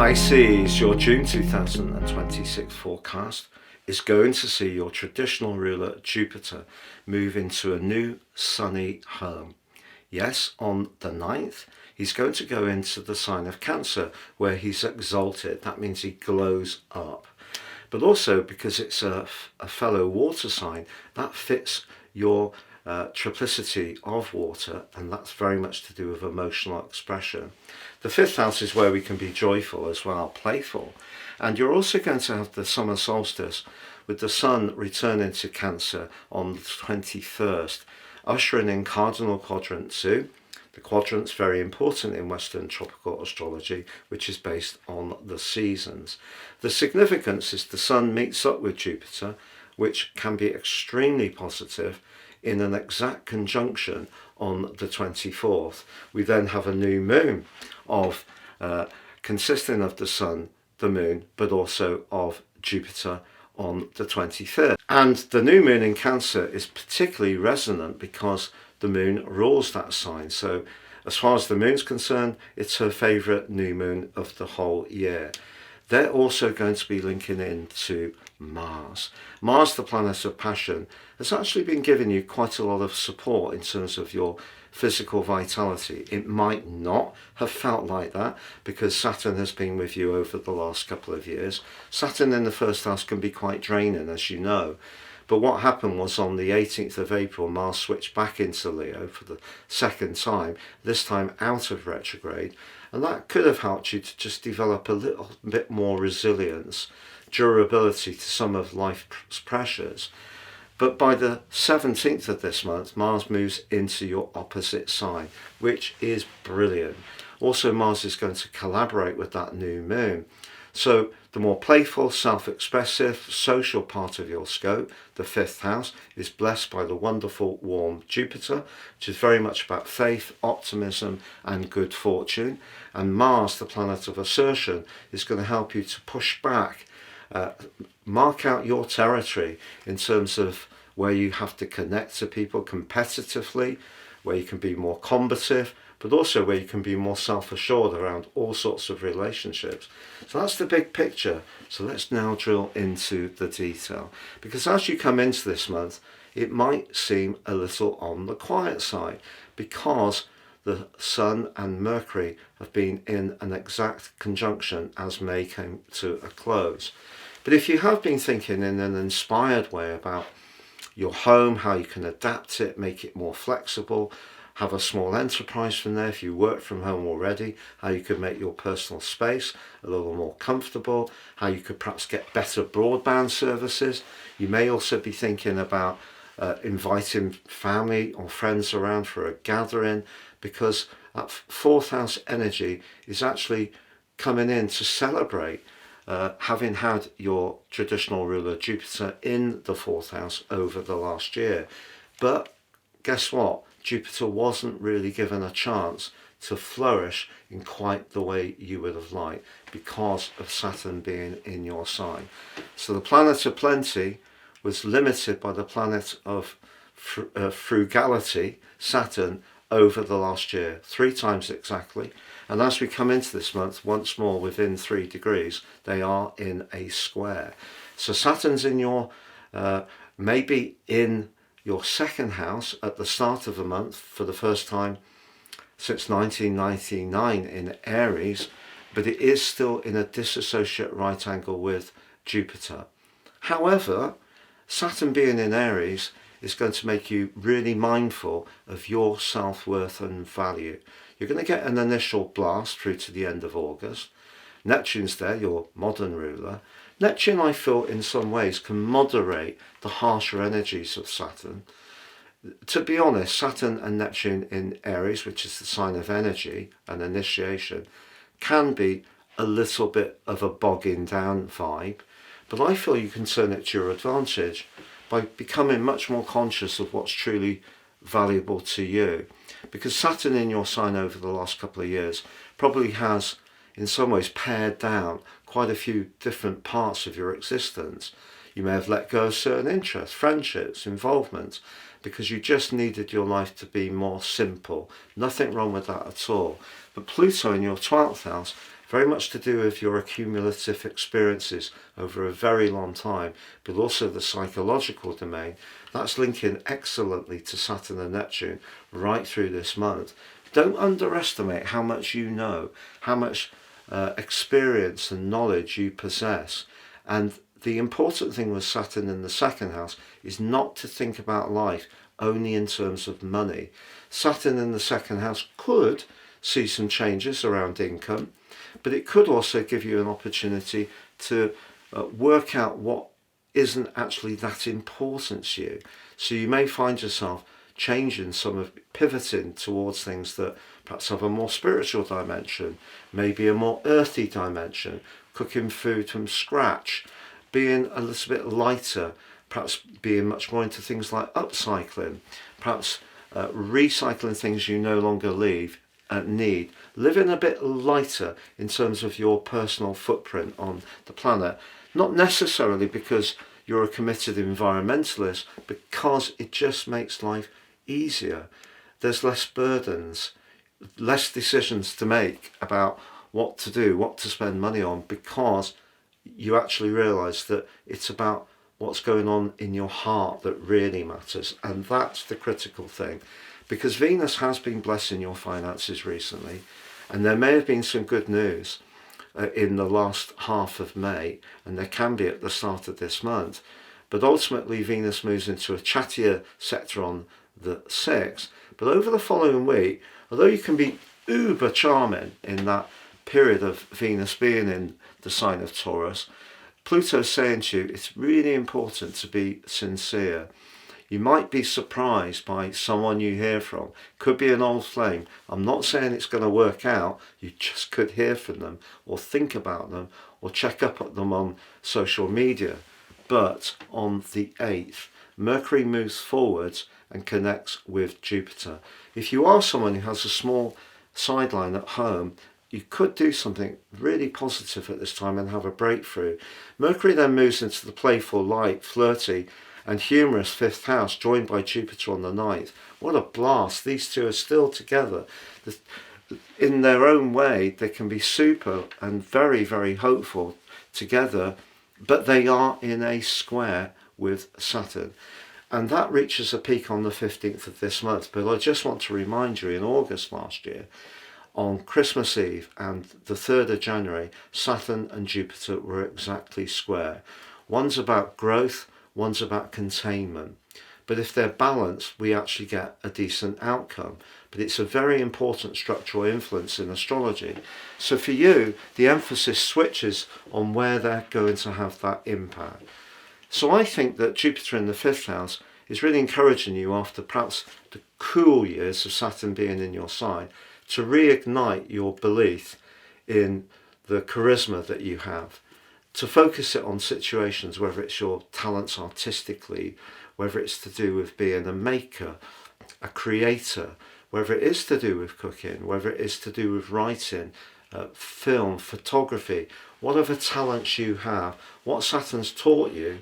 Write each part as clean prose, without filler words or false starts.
Pisces, your June 2026 forecast is going to see your traditional ruler Jupiter move into a new sunny home. Yes, on the 9th, he's going to go into the sign of Cancer where he's exalted. That means he glows up. But also because it's a fellow water sign, that fits your triplicity of water, and that's very much to do with emotional expression. The 5th house is where we can be joyful as well, playful. And you're also going to have the summer solstice with the sun returning to Cancer on the 21st, ushering in cardinal quadrant 2. The quadrant's very important in Western tropical astrology, which is based on the seasons. The significance is the sun meets up with Jupiter, which can be extremely positive, in an exact conjunction on the 24th. We then have a new moon of consisting of the sun, the moon, but also of Jupiter on the 23rd. And the new moon in Cancer is particularly resonant because the moon rules that sign. So as far as the moon's concerned, it's her favourite new moon of the whole year. They're also going to be linking into Mars. Mars, the planet of passion, has actually been giving you quite a lot of support in terms of your physical vitality. It might not have felt like that because Saturn has been with you over the last couple of years. Saturn in the first house can be quite draining, as you know. But what happened was on the 18th of April, Mars switched back into Leo for the second time, this time out of retrograde. And that could have helped you to just develop a little bit more resilience, durability to some of life's pressures. But by the 17th of this month, Mars moves into your opposite sign, which is brilliant. Also, Mars is going to collaborate with that new moon. So the more playful, self-expressive, social part of your scope, the 5th house, is blessed by the wonderful, warm Jupiter, which is very much about faith, optimism, and good fortune. And Mars, the planet of assertion, is going to help you to push back, mark out your territory in terms of where you have to connect to people competitively, where you can be more combative, but also where you can be more self-assured around all sorts of relationships. So that's the big picture. So let's now drill into the detail. Because as you come into this month, it might seem a little on the quiet side because the Sun and Mercury have been in an exact conjunction as May came to a close. But if you have been thinking in an inspired way about your home, how you can adapt it, make it more flexible, have a small enterprise from there if you work from home already, how you could make your personal space a little more comfortable, how you could perhaps get better broadband services. You may also be thinking about inviting family or friends around for a gathering, because that 4th house energy is actually coming in to celebrate having had your traditional ruler Jupiter in the 4th house over the last year. But guess what? Jupiter wasn't really given a chance to flourish in quite the way you would have liked because of Saturn being in your sign. So the planet of plenty was limited by the planet of frugality, Saturn, over the last year, 3 times exactly. And as we come into this month, once more within 3 degrees, they are in a square. So Saturn's in your, maybe in your 2nd house at the start of the month for the first time since 1999 in Aries, but it is still in a dissociate right angle with Jupiter. However, Saturn being in Aries is going to make you really mindful of your self-worth and value. You're going to get an initial blast through to the end of August. Neptune's there, your modern ruler. Neptune, I feel, in some ways can moderate the harsher energies of Saturn. To be honest, Saturn and Neptune in Aries, which is the sign of energy and initiation, can be a little bit of a bogging down vibe, but I feel you can turn it to your advantage by becoming much more conscious of what's truly valuable to you. Because Saturn in your sign over the last couple of years probably has in some ways pared down quite a few different parts of your existence. You may have let go of certain interests, friendships, involvements, because you just needed your life to be more simple. Nothing wrong with that at all. But Pluto in your 12th house very much to do with your accumulative experiences over a very long time, but also the psychological domain. That's linking excellently to Saturn and Neptune right through this month. Don't underestimate how much you know, how much experience and knowledge you possess. And the important thing with Saturn in the second house is not to think about life only in terms of money. Saturn in the second house could see some changes around income, but it could also give you an opportunity to work out what isn't actually that important to you. So you may find yourself changing pivoting towards things that perhaps have a more spiritual dimension, maybe a more earthy dimension, cooking food from scratch, being a little bit lighter, perhaps being much more into things like upcycling, perhaps recycling things you no longer need, living a bit lighter in terms of your personal footprint on the planet. Not necessarily because you're a committed environmentalist, because it just makes life easier. There's less burdens, less decisions to make about what to do, what to spend money on, because you actually realise that it's about what's going on in your heart that really matters. And that's the critical thing, because Venus has been blessing your finances recently, and there may have been some good news in the last half of May, and there can be at the start of this month. But ultimately Venus moves into a chattier sector on the 6th. But over the following week, although you can be uber charming in that period of Venus being in the sign of Taurus, Pluto's saying to you it's really important to be sincere. You might be surprised by someone you hear from. Could be an old flame. I'm not saying it's going to work out. You just could hear from them, or think about them, or check up at them on social media. But on the 8th, Mercury moves forwards and connects with Jupiter. If you are someone who has a small sideline at home, you could do something really positive at this time and have a breakthrough. Mercury then moves into the playful, light, flirty and humorous 5th house, joined by Jupiter on the 9th. What a blast. These two are still together. In their own way, they can be super and very, very hopeful together, but they are in a square with Saturn. And that reaches a peak on the 15th of this month. But I just want to remind you, in August last year, on Christmas Eve and the 3rd of January, Saturn and Jupiter were exactly square. One's about growth, one's about containment. But if they're balanced, we actually get a decent outcome. But it's a very important structural influence in astrology. So for you, the emphasis switches on where they're going to have that impact. So I think that Jupiter in the 5th house is really encouraging you, after perhaps the cool years of Saturn being in your sign, to reignite your belief in the charisma that you have, to focus it on situations, whether it's your talents artistically, whether it's to do with being a maker, a creator, whether it is to do with cooking, whether it is to do with writing, film, photography, whatever talents you have. What Saturn's taught you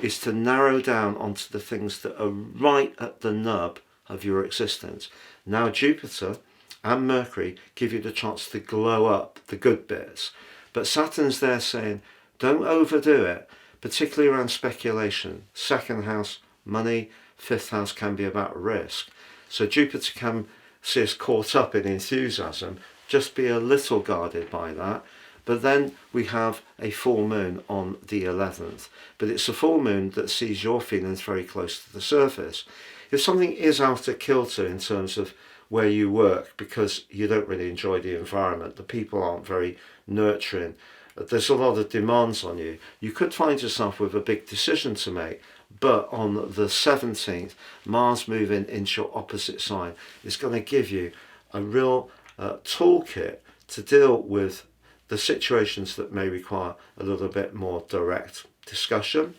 is to narrow down onto the things that are right at the nub of your existence. Now Jupiter and Mercury give you the chance to glow up the good bits, but Saturn's there saying don't overdo it, particularly around speculation. 2nd house, money. 5th house can be about risk. So Jupiter can see us caught up in enthusiasm. Just be a little guarded by that. But then we have a full moon on the 11th. But it's a full moon that sees your feelings very close to the surface. If something is out of kilter in terms of where you work, because you don't really enjoy the environment, the people aren't very nurturing, there's a lot of demands on you, you could find yourself with a big decision to make. But on the 17th, Mars moving into your opposite sign is going to give you a real toolkit to deal with the situations that may require a little bit more direct discussion.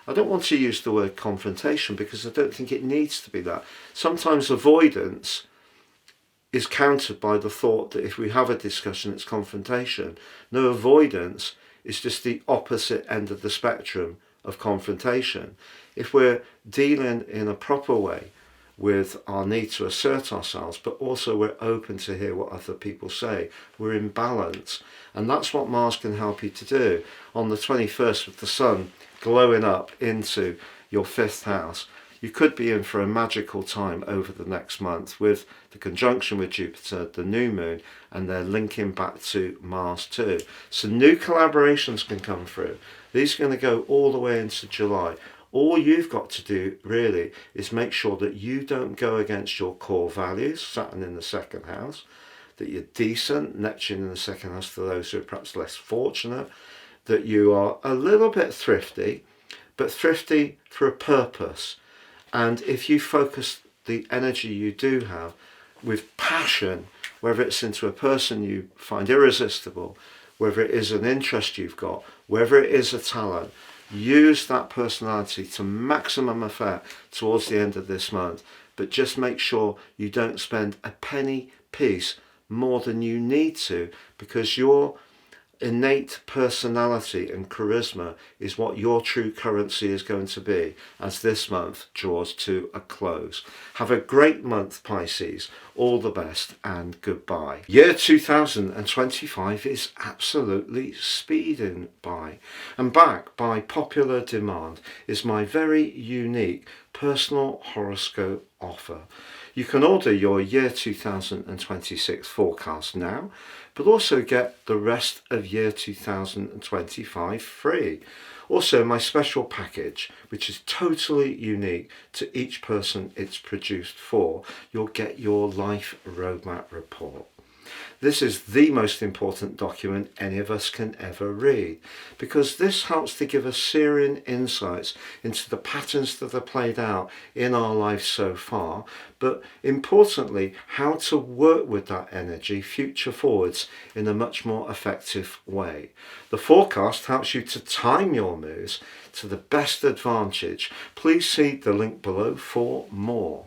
I don't want to use the word confrontation, because I don't think it needs to be that. Sometimes avoidance is countered by the thought that if we have a discussion, it's confrontation. No, avoidance is just the opposite end of the spectrum of confrontation. If we're dealing in a proper way with our need to assert ourselves, but also we're open to hear what other people say. We're in balance. And that's what Mars can help you to do. On the 21st, with the sun glowing up into your 5th house, you could be in for a magical time over the next month with the conjunction with Jupiter, the new moon, and they're linking back to Mars too. So new collaborations can come through. These are going to go all the way into July. All you've got to do really is make sure that you don't go against your core values, Saturn in the 2nd house, that you're decent, Neptune in the 2nd house for those who are perhaps less fortunate, that you are a little bit thrifty, but thrifty for a purpose. And if you focus the energy you do have with passion, whether it's into a person you find irresistible, whether it is an interest you've got, whether it is a talent, use that personality to maximum effect towards the end of this month. But just make sure you don't spend a penny piece more than you need to, because your innate personality and charisma is what your true currency is going to be as this month draws to a close. Have a great month, Pisces. All the best and goodbye. Year 2025 is absolutely speeding by. And back by popular demand is my very unique personal horoscope offer. You can order your year 2026 forecast now, but also get the rest of year 2025 free. Also, my special package, which is totally unique to each person it's produced for. You'll get your life roadmap report. This is the most important document any of us can ever read, because this helps to give us searing insights into the patterns that are played out in our lives so far, but importantly, how to work with that energy future forwards in a much more effective way. The forecast helps you to time your moves to the best advantage. Please see the link below for more.